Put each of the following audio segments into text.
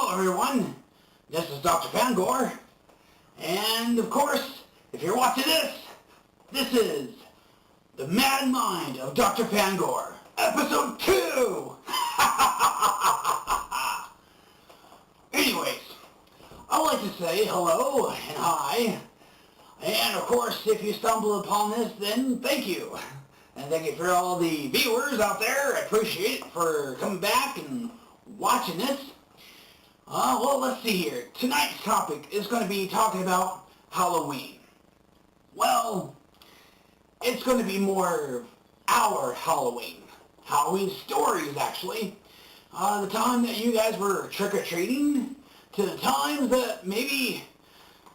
Hello everyone, this is Dr. Fangor, and of course, if you're watching this is The Mad Mind of Dr. Fangor, Episode 2! Anyways, I would like to say hello and hi, and of course, if you stumble upon this, then thank you. And thank you for all the viewers out there. I appreciate it for coming back and watching this. Well, let's see here. Tonight's topic is going to be talking about Halloween. Well, it's going to be more our Halloween. Halloween stories, actually. The time that you guys were trick-or-treating, to the times that maybe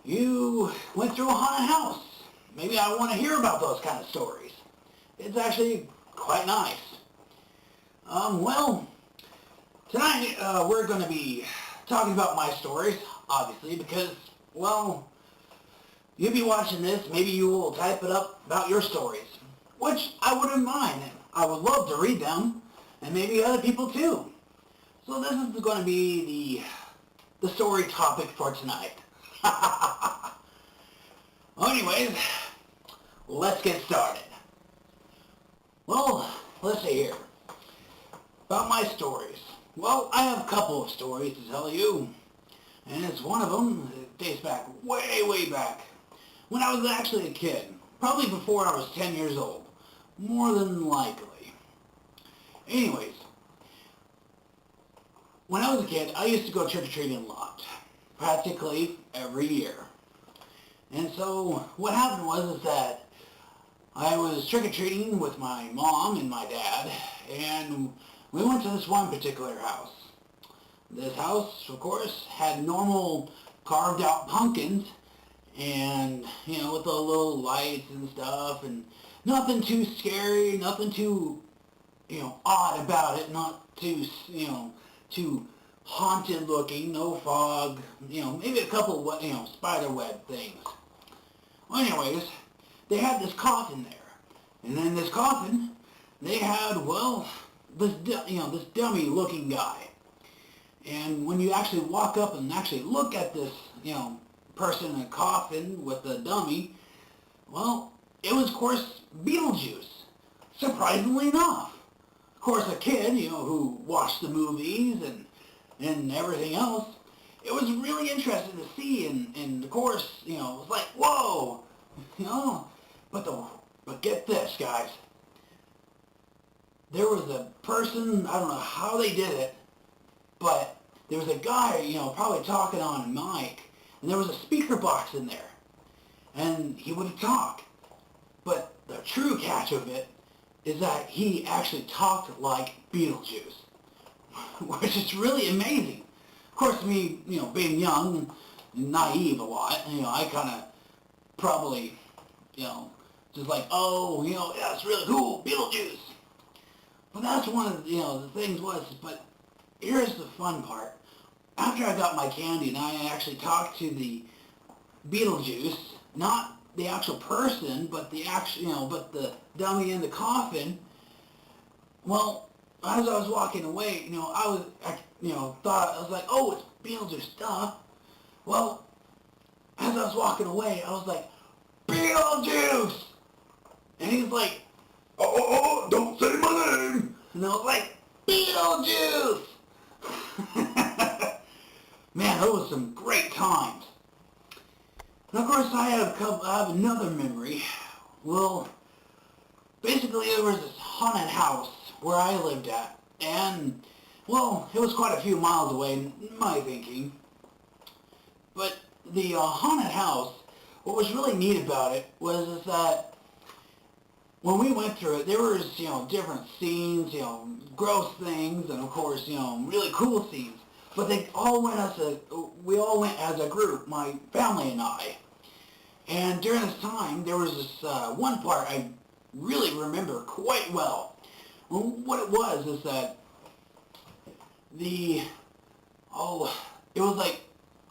you went through a haunted house. Maybe I want to hear about those kind of stories. It's actually quite nice. Well, tonight we're going to be talking about my stories, obviously, because, well, you'll be watching this, maybe you will type it up about your stories, which I wouldn't mind. I would love to read them, and maybe other people too. So this is going to be the story topic for tonight. Well, anyways, let's get started. Well, let's see here. About my stories. Well, I have a couple of stories to tell you, and it's one of them that dates back way back, when I was actually a kid, probably before I was 10 years old, more than likely. Anyways, when I was a kid, I used to go trick-or-treating a lot, practically every year. And so, what happened was that I was trick-or-treating with my mom and my dad, and we went to this one particular house. This house, of course, had normal carved out pumpkins and, you know, with the little lights and stuff, and nothing too scary, nothing too, you know, odd about it, not too, you know, too haunted looking, no fog, you know, maybe a couple of, you know, spider web things. Well, anyways, they had this coffin there, and in this coffin, they had, well, this dummy looking guy. And when you actually walk up and actually look at this, you know, person in a coffin with the dummy, well, it was, of course, Beetlejuice, surprisingly enough. Of course, a kid, you know, who watched the movies and everything else, it was really interesting to see, and of course, you know, it was like, whoa, you know, but get this, guys. There was a person, I don't know how they did it, but there was a guy, you know, probably talking on a mic, and there was a speaker box in there, and he would talk. But the true catch of it is that he actually talked like Beetlejuice, which is really amazing. Of course, me, you know, being young and naive a lot, you know, I kind of probably, you know, just like, oh, you know, yeah, that's really cool, Beetlejuice. But that's one of the, you know, the things was, but here's the fun part. After I got my candy and I actually talked to the Beetlejuice, not the actual person, but the actual, you know, but the dummy in the coffin, well, as I was walking away, you know, I was like, oh, it's Beetlejuice stuff. Well, as I was walking away, I was like, Beetlejuice! And he was like, oh, don't say my name. And I was like, Beetlejuice! Man, those were some great times. And of course, I have another memory. Well, basically there was this haunted house where I lived at. And, well, it was quite a few miles away, in my thinking. But the haunted house, what was really neat about it was that when we went through it, there was, you know, different scenes, you know, gross things, and of course, you know, really cool scenes. But we all went as a group, my family and I. And during this time, there was this one part I really remember quite well. And what it was is that it was like,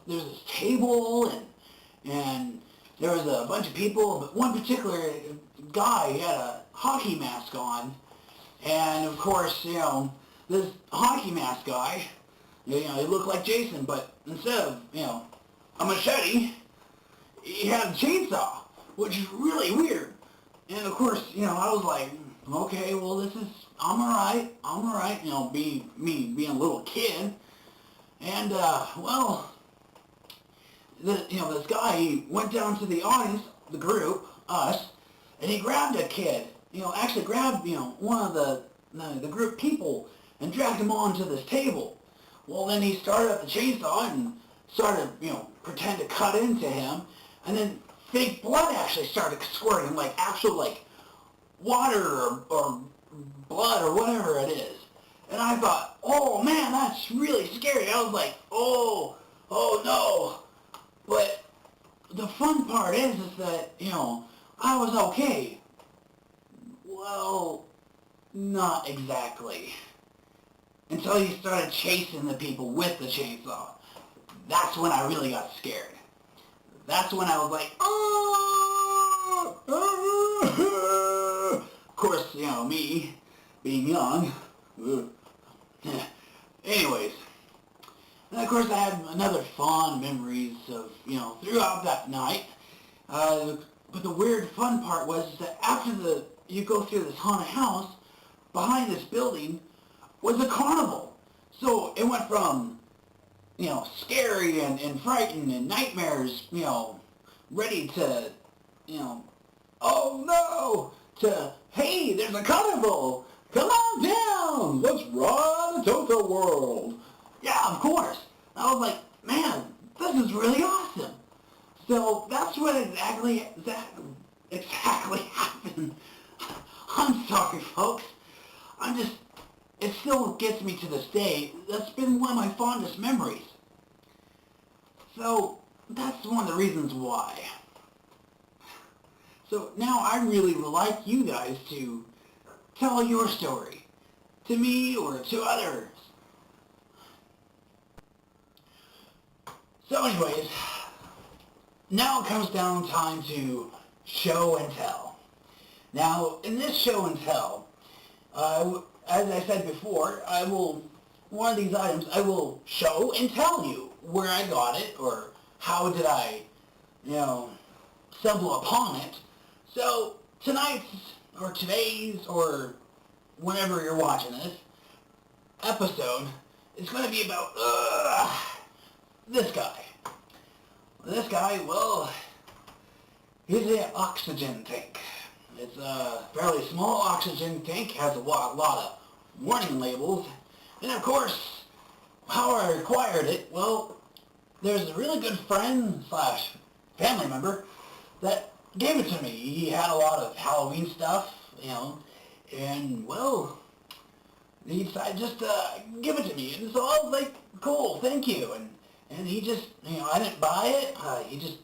there was this table, and there was a bunch of people, but one particular guy, he had a hockey mask on, and of course, you know, this hockey mask guy, He looked like Jason, but instead of, a machete, he had a chainsaw, which is really weird. And of course, I was like, okay, well, I'm alright, being a little kid. And, this guy, he went down to the audience, the group, us, and he grabbed a kid, actually grabbed, one of the group people and dragged him onto this table. Well, then he started up the chainsaw and started, pretend to cut into him, and then fake blood actually started squirting, like actual, like, water or blood or whatever it is. And I thought, oh man, that's really scary. I was like, oh no. But the fun part is that, I was okay. Well, not exactly. Until he started chasing the people with the chainsaw. That's when I really got scared. That's when I was like, oh! Of course, me, being young. Anyways. And of course I had another fond memories of, throughout that night. But the weird fun part was that after you go through this haunted house, behind this building was a carnival. So it went from, scary and frightened and nightmares, ready to, oh no, to, hey, there's a carnival. Come on down. Let's ride the Toto world. Yeah, of course. I was like, man, this is really awesome. So that's what exactly happened. I'm sorry, folks. It still gets me to this day. That's been one of my fondest memories. So that's one of the reasons why. So now I really would like you guys to tell your story to me or to others. So anyways, now it comes down time to show and tell. Now, in this show and tell, as I said before, one of these items, I will show and tell you where I got it, or how did I, stumble upon it. So, tonight's, or today's, or whenever you're watching this episode, is going to be about, this guy. This guy, well, he's an oxygen tank. It's a fairly small oxygen tank, has a lot of warning labels, and of course, how I acquired it, well, there's a really good friend slash family member that gave it to me. He had a lot of Halloween stuff, and well, he decided just to give it to me, and so I was like, cool, thank you, and he just, I didn't buy it, he just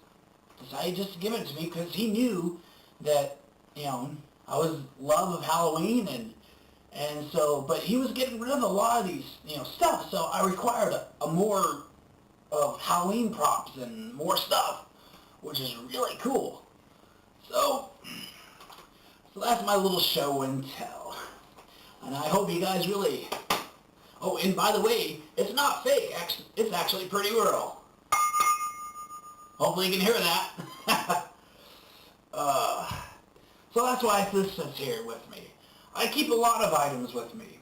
decided just to give it to me because he knew that, I was love of Halloween, and so, but he was getting rid of a lot of these, stuff, so I required a more of Halloween props and more stuff, which is really cool. So that's my little show and tell, and I hope you guys really, oh, and by the way, it's not fake, it's actually pretty real. Hopefully you can hear that. So that's why this sits here with me. I keep a lot of items with me.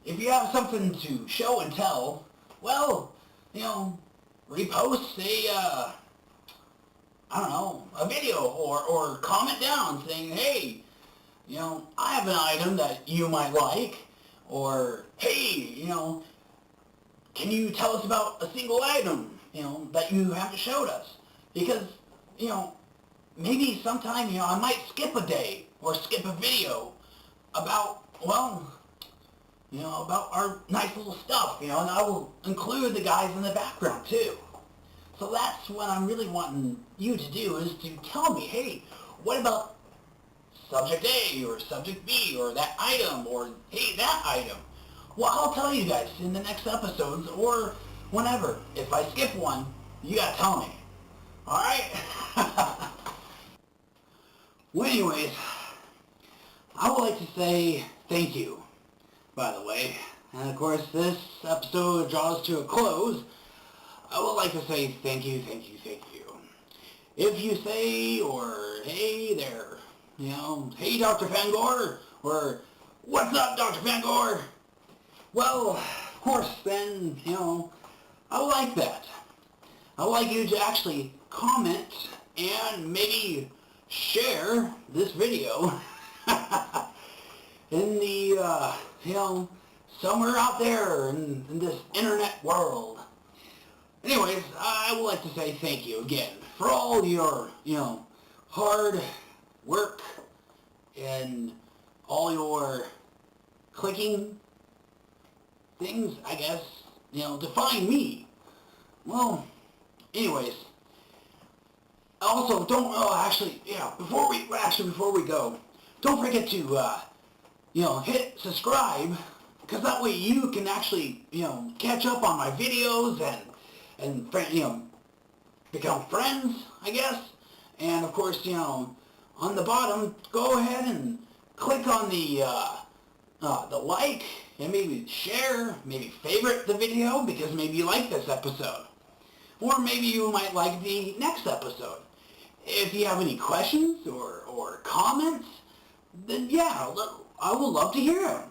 If you have something to show and tell, well, repost a video or comment down saying, hey, I have an item that you might like, or hey, can you tell us about a single item, that you haven't showed us? Because, maybe sometime, I might skip a day or skip a video about, about our nice little stuff, and I will include the guys in the background too. So that's what I'm really wanting you to do, is to tell me, hey, what about subject A or subject B or that item or, hey, that item? Well, I'll tell you guys in the next episodes or whenever. If I skip one, you gotta tell me. Alright? Well, anyways, I would like to say thank you, by the way. And of course, this episode draws to a close. I would like to say thank you, thank you, thank you. If you say, or hey there, hey Dr. Fangor, or what's up Dr. Fangor? Well, of course, then, I would like that. I would like you to actually comment and maybe share this video in the, somewhere out there in this internet world. Anyways, I would like to say thank you again for all your, hard work and all your clicking things, I guess, to find me. Well, anyways, also don't, before we go, don't forget to, hit subscribe, because that way you can actually, catch up on my videos and become friends, I guess. And of course, on the bottom, go ahead and click on the like, and maybe share, maybe favorite the video, because maybe you like this episode. Or maybe you might like the next episode. If you have any questions or comments, then yeah, I would love to hear them.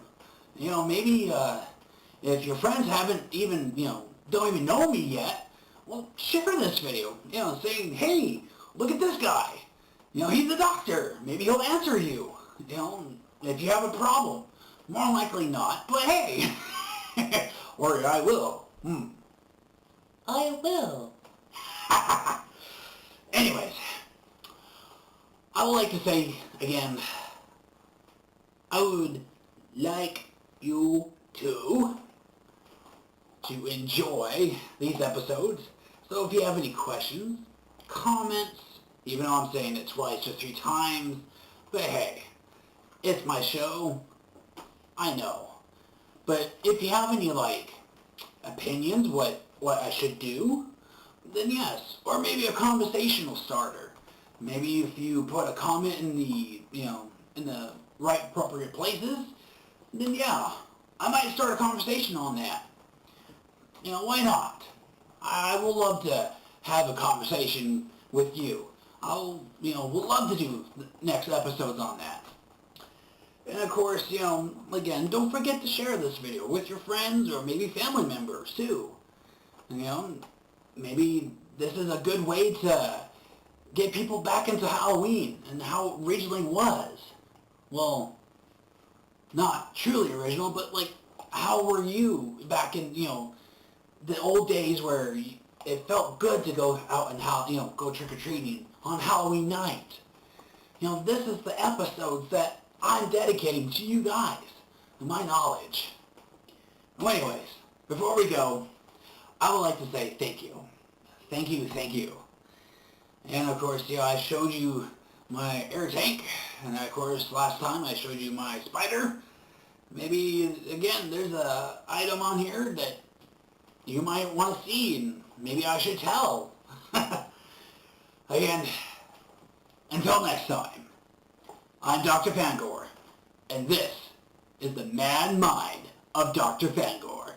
Maybe if your friends haven't even, don't even know me yet, well, share this video, saying, hey, look at this guy. He's a doctor. Maybe he'll answer you, if you have a problem. More likely not, but hey. Or I will. I will. Anyways, I would like to say, again, I would like you to enjoy these episodes. So if you have any questions, comments, even though I'm saying it twice or 3 times, but hey, it's my show, I know. But if you have any, opinions, what I should do, then yes. Or maybe a conversational starter. Maybe if you put a comment in the, in the right appropriate places, then yeah, I might start a conversation on that. Why not? I would love to have a conversation with you. I'll, would love to do next episodes on that. And of course, again, don't forget to share this video with your friends or maybe family members too. Maybe this is a good way to get people back into Halloween and how it originally was. Well, not truly original, but how were you back in, the old days where it felt good to go out and go trick-or-treating on Halloween night. This is the episodes that I'm dedicating to you guys and my knowledge. Well, anyways, before we go, I would like to say thank you. Thank you, thank you. And of course, I showed you my air tank, and of course, last time I showed you my spider. Maybe, again, there's a item on here that you might want to see, and maybe I should tell. Again, until next time, I'm Dr. Fangor, and this is the mad mind of Dr. Fangor.